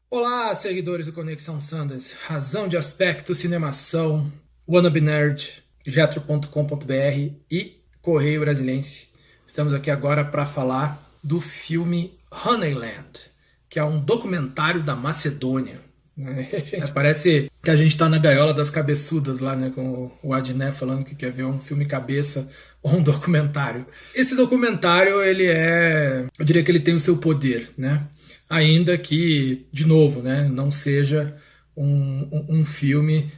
Olá, seguidores do Conexão Sundance, Razão de Aspecto, Cinemação, Wannabe Nerd, Jetro.com.br e Correio Brasiliense. Estamos aqui agora para falar do filme Honeyland, que é um documentário da Macedônia. Parece que a gente está na gaiola das cabeçudas lá, né, com o Adnet falando que quer ver um filme cabeça ou um documentário. Esse documentário, eu diria que ele tem o seu poder, né? Ainda que, de novo, né, não seja um filme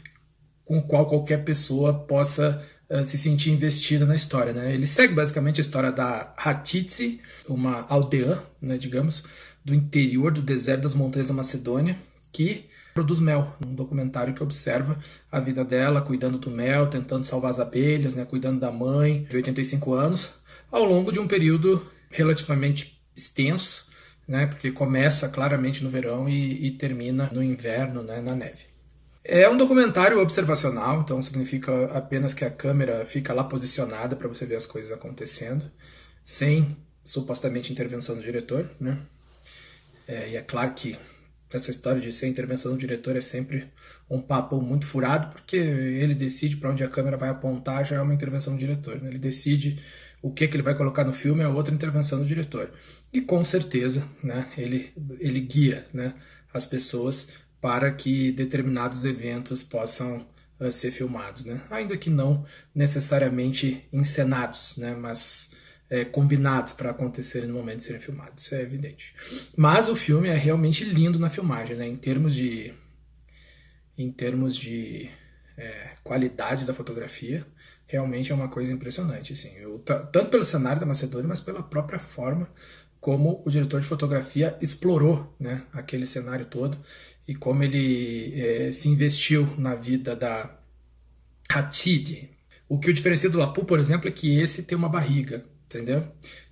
com o qual qualquer pessoa possa se sentir investida na história, né? Ele segue basicamente a história da Hatice, uma aldeã, né, digamos, do interior do deserto das montanhas da Macedônia, que produz mel. Um documentário que observa a vida dela, cuidando do mel, tentando salvar as abelhas, né, cuidando da mãe, de 85 anos, ao longo de um período relativamente extenso, né, porque começa claramente no verão e termina no inverno, né, na neve. É um documentário observacional, então significa apenas que a câmera fica lá posicionada para você ver as coisas acontecendo, sem supostamente intervenção do diretor, né? E é claro que essa história de ser intervenção do diretor é sempre um papo muito furado, porque ele decide para onde a câmera vai apontar, já é uma intervenção do diretor, né? Ele decide o que ele vai colocar no filme, é outra intervenção do diretor. E com certeza, né, ele guia, né, as pessoas para que determinados eventos possam ser filmados, né? Ainda que não necessariamente encenados, né, mas combinados para acontecerem no momento de serem filmados, isso é evidente. Mas o filme é realmente lindo na filmagem, né? Em termos de qualidade da fotografia, realmente é uma coisa impressionante, assim. Tanto pelo cenário da Macedônia, mas pela própria forma como o diretor de fotografia explorou, né, aquele cenário todo e como ele se investiu na vida da Hatice. O que o diferencia do Lapu, por exemplo, é que esse tem uma barriga, entendeu?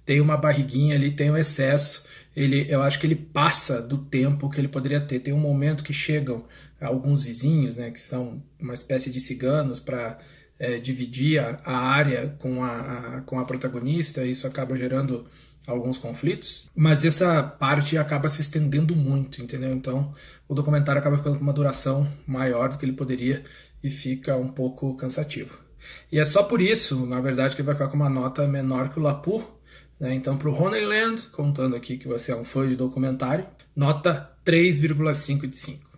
Tem uma barriguinha ali, tem um excesso. Eu acho que ele passa do tempo que ele poderia ter. Tem um momento que chegam alguns vizinhos, né, que são uma espécie de ciganos, para dividir a área com a protagonista. Isso acaba gerando alguns conflitos, mas essa parte acaba se estendendo muito, entendeu? Então o documentário acaba ficando com uma duração maior do que ele poderia e fica um pouco cansativo. E é só por isso, na verdade, que ele vai ficar com uma nota menor que o Lapu, né? Então, para o Honeyland, contando aqui que você é um fã de documentário, nota 3,5 de 5.